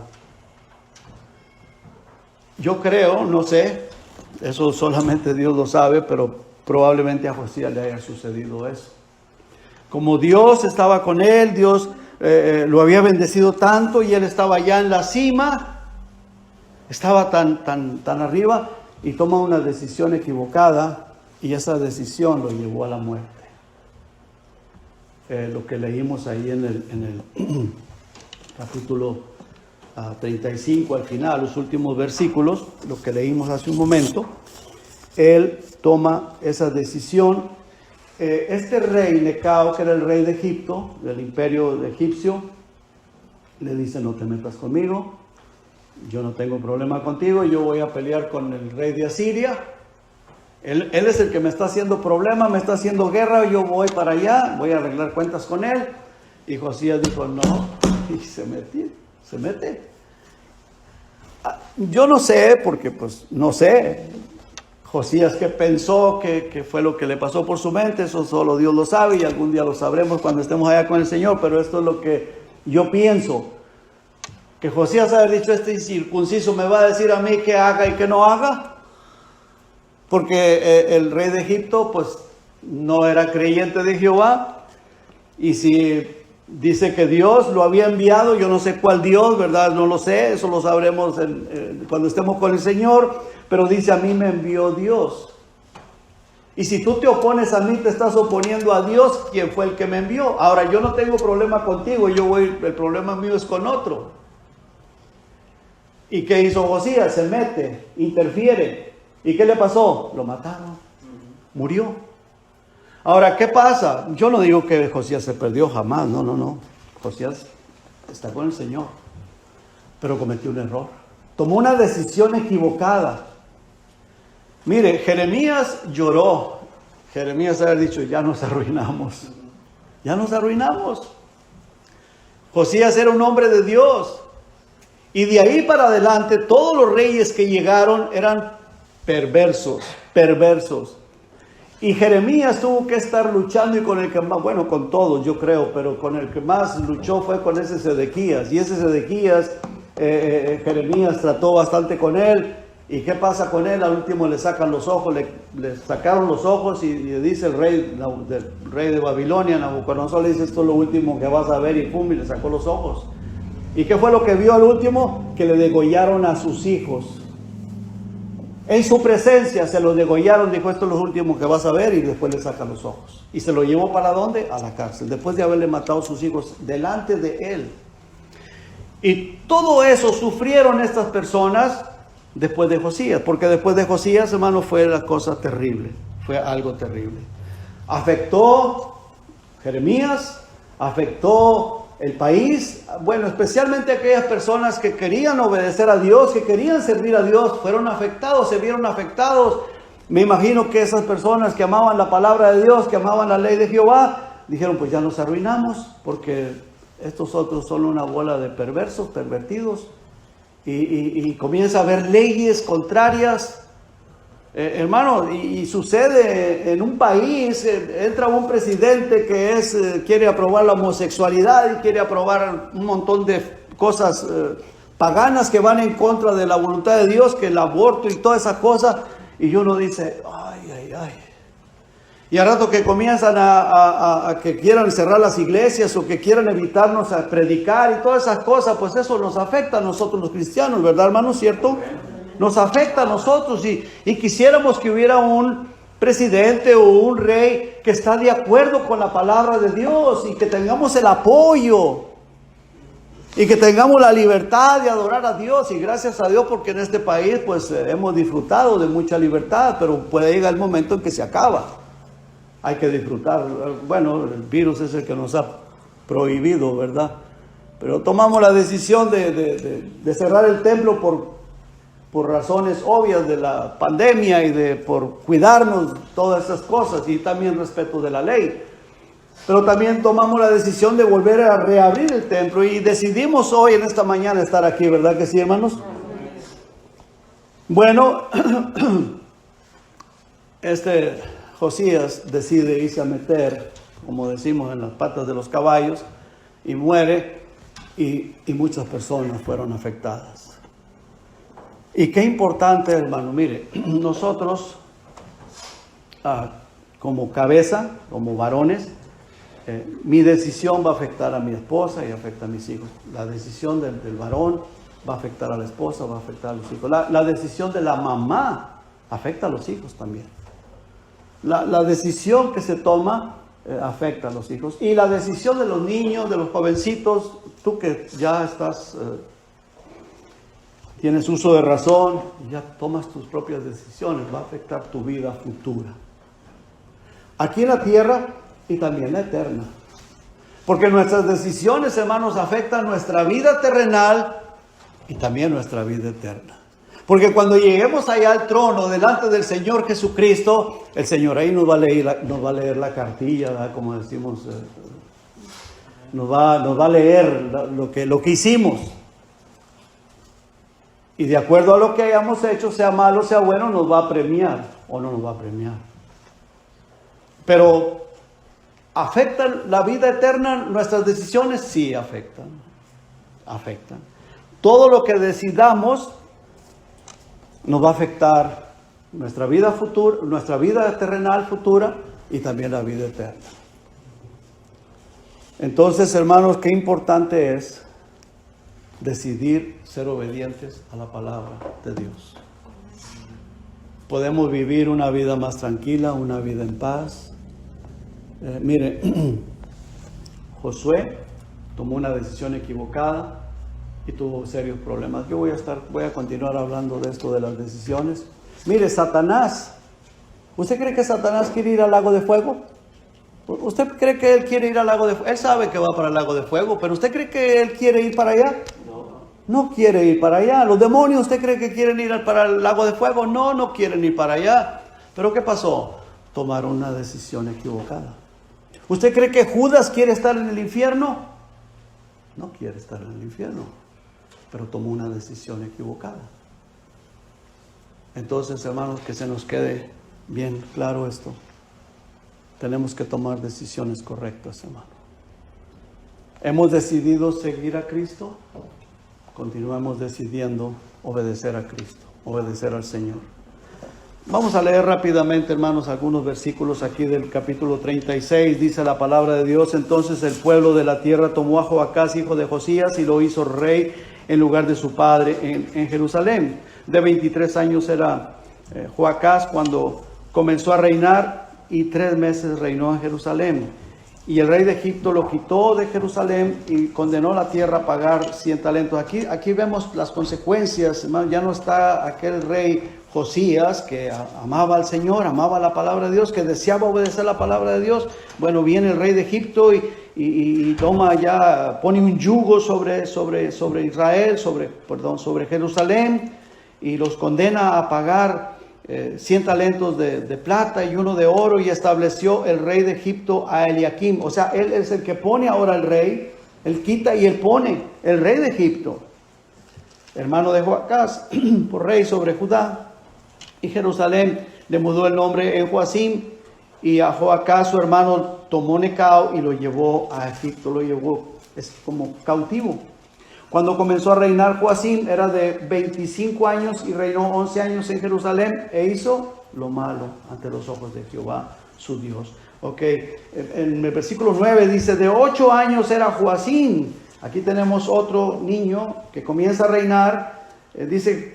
Yo creo, no sé, eso solamente Dios lo sabe, pero probablemente a Josías le haya sucedido eso. Como Dios estaba con él, Dios lo había bendecido tanto, y él estaba ya en la cima, estaba tan arriba, y toma una decisión equivocada, y esa decisión lo llevó a la muerte. Lo que leímos ahí en el capítulo 35, al final, los últimos versículos, lo que leímos hace un momento, él toma esa decisión. Este rey Necao, que era el rey de Egipto, del imperio egipcio, le dice: no te metas conmigo, yo no tengo problema contigo, yo voy a pelear con el rey de Asiria. Él es el que me está haciendo problema, me está haciendo guerra, yo voy para allá, voy a arreglar cuentas con él. Y Josías dijo, no, y se mete. Yo no sé, porque pues no sé, Josías qué pensó, qué fue lo que le pasó por su mente, eso solo Dios lo sabe y algún día lo sabremos cuando estemos allá con el Señor, pero esto es lo que yo pienso. Que Josías haber dicho, este incircunciso me va a decir a mí qué haga y qué no haga. Porque el rey de Egipto pues no era creyente de Jehová. Y si dice que Dios lo había enviado, yo no sé cuál Dios, ¿verdad? No lo sé, eso lo sabremos cuando estemos con el Señor. Pero dice, a mí me envió Dios. Y si tú te opones a mí, te estás oponiendo a Dios, quien fue el que me envió. Ahora, yo no tengo problema contigo, el problema mío es con otro. ¿Y qué hizo Josías? Se mete, interfiere. ¿Y qué le pasó? Lo mataron. Murió. Ahora, ¿qué pasa? Yo no digo que Josías se perdió jamás. No. Josías está con el Señor. Pero cometió un error. Tomó una decisión equivocada. Mire, Jeremías lloró. Jeremías había dicho, ya nos arruinamos. Ya nos arruinamos. Josías era un hombre de Dios. Y de ahí para adelante, todos los reyes que llegaron eran perversos. Y Jeremías tuvo que estar luchando y con el que más, bueno, con todos yo creo, pero con el que más luchó fue con ese Sedequías. Y ese Sedequías, Jeremías trató bastante con él. ¿Y qué pasa con él? Al último le sacan los ojos, le sacaron los ojos y le dice el rey de Babilonia, Nabucodonosor, le dice, esto es lo último que vas a ver, y pum, y le sacó los ojos. ¿Y qué fue lo que vio al último? Que le degollaron a sus hijos. En su presencia se los degollaron, dijo, esto es lo último que vas a ver, y después le sacan los ojos. Y se lo llevó ¿para dónde? A la cárcel, después de haberle matado a sus hijos delante de él. Y todo eso sufrieron estas personas después de Josías, porque después de Josías, hermano, fue la cosa terrible, fue algo terrible. Afectó Jeremías, afectó el país, bueno, especialmente aquellas personas que querían obedecer a Dios, que querían servir a Dios, fueron afectados, se vieron afectados. Me imagino que esas personas que amaban la palabra de Dios, que amaban la ley de Jehová, dijeron, pues ya nos arruinamos, porque estos otros son una bola de perversos, pervertidos, y comienza a haber leyes contrarias. Hermano, y sucede en un país, entra un presidente que quiere aprobar la homosexualidad y quiere aprobar un montón de cosas paganas que van en contra de la voluntad de Dios, que el aborto y todas esas cosas, y uno dice, ay. Y al rato que comienzan a que quieran cerrar las iglesias o que quieran evitarnos a predicar y todas esas cosas, pues eso nos afecta a nosotros los cristianos, ¿verdad, hermano? ¿Cierto? Nos afecta a nosotros y quisiéramos que hubiera un presidente o un rey que está de acuerdo con la palabra de Dios y que tengamos el apoyo y que tengamos la libertad de adorar a Dios. Y gracias a Dios, porque en este país pues hemos disfrutado de mucha libertad, pero puede llegar el momento en que se acaba. Hay que disfrutar. Bueno, el virus es el que nos ha prohibido, ¿verdad? Pero tomamos la decisión de cerrar el templo por razones obvias de la pandemia y por cuidarnos, todas esas cosas, y también respeto de la ley. Pero también tomamos la decisión de volver a reabrir el templo y decidimos hoy en esta mañana estar aquí, ¿verdad que sí, hermanos? Bueno, Josías decide irse a meter, como decimos, en las patas de los caballos y muere, y muchas personas fueron afectadas. Y qué importante, hermano, mire, nosotros como cabeza, como varones, mi decisión va a afectar a mi esposa y afecta a mis hijos. La decisión del varón va a afectar a la esposa, va a afectar a los hijos. La decisión de la mamá afecta a los hijos también. La decisión que se toma afecta a los hijos. Y la decisión de los niños, de los jovencitos, tú que ya estás... tienes uso de razón y ya tomas tus propias decisiones, va a afectar tu vida futura. Aquí en la tierra y también la eterna. Porque nuestras decisiones, hermanos, afectan nuestra vida terrenal y también nuestra vida eterna. Porque cuando lleguemos allá al trono, delante del Señor Jesucristo, el Señor ahí nos va a leer la cartilla, ¿verdad? Como decimos, nos va a leer lo que hicimos. Y de acuerdo a lo que hayamos hecho, sea malo, sea bueno, nos va a premiar o no nos va a premiar. Pero, ¿afectan la vida eterna nuestras decisiones? Sí, afectan. Todo lo que decidamos nos va a afectar nuestra vida futura, nuestra vida terrenal futura y también la vida eterna. Entonces, hermanos, qué importante es decidir ser obedientes a la palabra de Dios. Podemos vivir una vida más tranquila, una vida en paz. Mire, Josué tomó una decisión equivocada y tuvo serios problemas. Yo voy a continuar hablando de esto de las decisiones. Mire, Satanás. ¿Usted cree que Satanás quiere ir al lago de fuego? ¿Usted cree que él quiere ir al lago de fuego? Él sabe que va para el lago de fuego, pero ¿usted cree que él quiere ir para allá? No quiere ir para allá. ¿Los demonios usted cree que quieren ir para el lago de fuego? No quieren ir para allá. ¿Pero qué pasó? Tomaron una decisión equivocada. ¿Usted cree que Judas quiere estar en el infierno? No quiere estar en el infierno, pero tomó una decisión equivocada. Entonces, hermanos, que se nos quede bien claro esto. Tenemos que tomar decisiones correctas, hermano. ¿Hemos decidido seguir a Cristo? Continuamos decidiendo obedecer a Cristo, obedecer al Señor. Vamos a leer rápidamente, hermanos, algunos versículos aquí del capítulo 36. Dice la palabra de Dios: entonces el pueblo de la tierra tomó a Joacás, hijo de Josías, y lo hizo rey en lugar de su padre en Jerusalén. De 23 años era Joacás cuando comenzó a reinar, y 3 meses reinó en Jerusalén. Y el rey de Egipto lo quitó de Jerusalén y condenó la tierra a pagar 100 talentos. Aquí vemos las consecuencias, hermano. Ya no está aquel rey Josías que amaba al Señor, amaba la palabra de Dios, que deseaba obedecer la palabra de Dios. Bueno, viene el rey de Egipto y pone un yugo sobre Israel, sobre Jerusalén, y los condena a pagar 100 talentos de plata y 1 de oro, y estableció el rey de Egipto a Eliakim. O sea, él es el que pone ahora el rey, él quita y él pone el rey de Egipto, hermano de Joacás, por rey sobre Judá y Jerusalén. Le mudó el nombre en Joacim, y a Joacás su hermano tomó Necao y lo llevó a Egipto, es como cautivo. Cuando comenzó a reinar Joacim era de 25 años y reinó 11 años en Jerusalén e hizo lo malo ante los ojos de Jehová su Dios. Ok, en el versículo 9 dice: de 8 años era Joacim. Aquí tenemos otro niño que comienza a reinar. Dice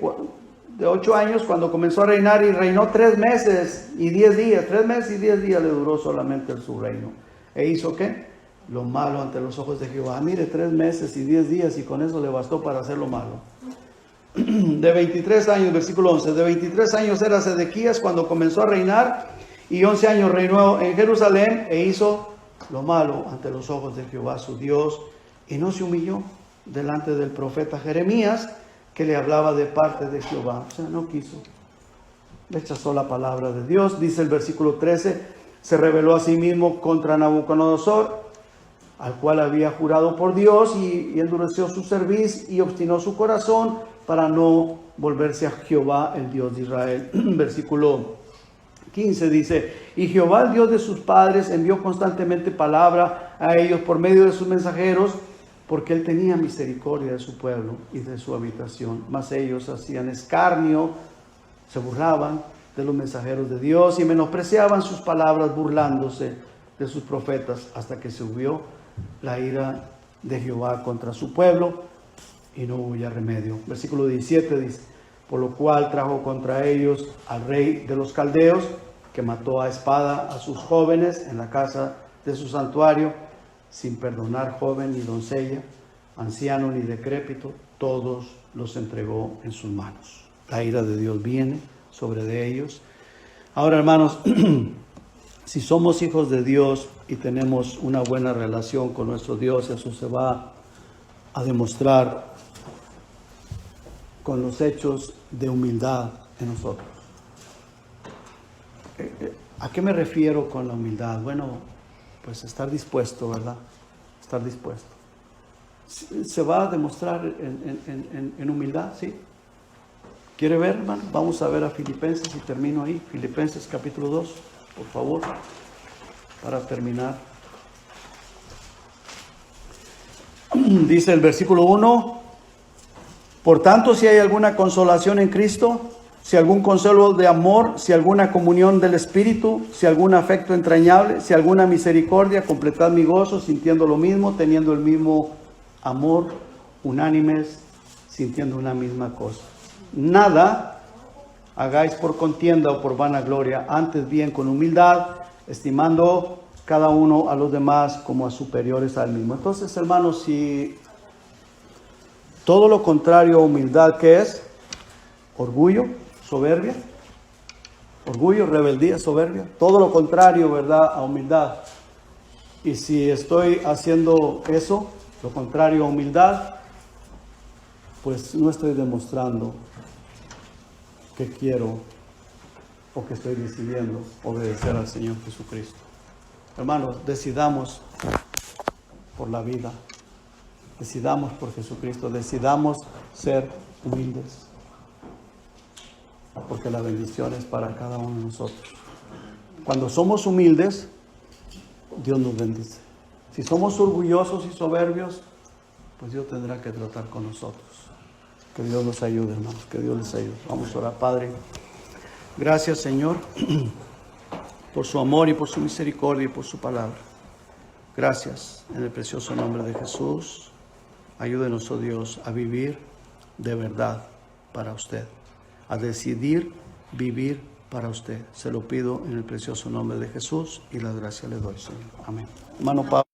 de 8 años cuando comenzó a reinar, y reinó 3 meses y 10 días. 3 meses y 10 días le duró solamente su reino. ¿E hizo qué? Lo malo ante los ojos de Jehová. Mire, 3 meses y 10 días, y con eso le bastó para hacer lo malo. De 23 años, versículo 11, de 23 años era Sedequías cuando comenzó a reinar, y 11 años reinó en Jerusalén, e hizo lo malo ante los ojos de Jehová su Dios, y no se humilló delante del profeta Jeremías, que le hablaba de parte de Jehová. O sea, no quiso, rechazó la palabra de Dios. Dice el versículo 13: se rebeló a sí mismo contra Nabucodonosor, al cual había jurado por Dios, y endureció su cerviz y obstinó su corazón para no volverse a Jehová, el Dios de Israel. Versículo 15 dice: y Jehová, el Dios de sus padres, envió constantemente palabra a ellos por medio de sus mensajeros, porque él tenía misericordia de su pueblo y de su habitación. Mas ellos hacían escarnio, se burlaban de los mensajeros de Dios y menospreciaban sus palabras, burlándose de sus profetas, hasta que se hubió la ira de Jehová contra su pueblo, y no hubo ya remedio. Versículo 17 dice: por lo cual trajo contra ellos al rey de los caldeos, que mató a espada a sus jóvenes en la casa de su santuario, sin perdonar joven ni doncella, anciano ni decrépito, todos los entregó en sus manos. La ira de Dios viene sobre de ellos. Ahora, hermanos, si somos hijos de Dios y tenemos una buena relación con nuestro Dios, eso se va a demostrar con los hechos de humildad en nosotros. ¿A qué me refiero con la humildad? Bueno, pues estar dispuesto, ¿verdad? Estar dispuesto. Se va a demostrar en humildad, ¿sí? ¿Quiere ver, hermano? Vamos a ver a Filipenses y termino ahí. Filipenses capítulo 2, por favor, para terminar. Dice el versículo 1, por tanto, si hay alguna consolación en Cristo, si algún consuelo de amor, si alguna comunión del Espíritu, si algún afecto entrañable, si alguna misericordia, completad mi gozo, sintiendo lo mismo, teniendo el mismo amor, unánimes, sintiendo una misma cosa. Nada hagáis por contienda o por vanagloria, antes bien con humildad, estimando cada uno a los demás como a superiores al mismo. Entonces, hermanos, si todo lo contrario a humildad, ¿qué es? Orgullo, soberbia. Orgullo, rebeldía, soberbia. Todo lo contrario, ¿verdad?, a humildad. Y si estoy haciendo eso, lo contrario a humildad, pues no estoy demostrando que quiero o que estoy decidiendo obedecer al Señor Jesucristo. Hermanos, decidamos por la vida, decidamos por Jesucristo, decidamos ser humildes, porque la bendición es para cada uno de nosotros. Cuando somos humildes, Dios nos bendice. Si somos orgullosos y soberbios, pues Dios tendrá que tratar con nosotros. Que Dios nos ayude, hermanos, que Dios les ayude. Vamos a orar. Padre, gracias, Señor, por su amor y por su misericordia y por su palabra. Gracias, en el precioso nombre de Jesús. Ayúdenos, oh Dios, a vivir de verdad para usted, a decidir vivir para usted. Se lo pido en el precioso nombre de Jesús y las gracias le doy, Señor. Amén. Hermano Pablo.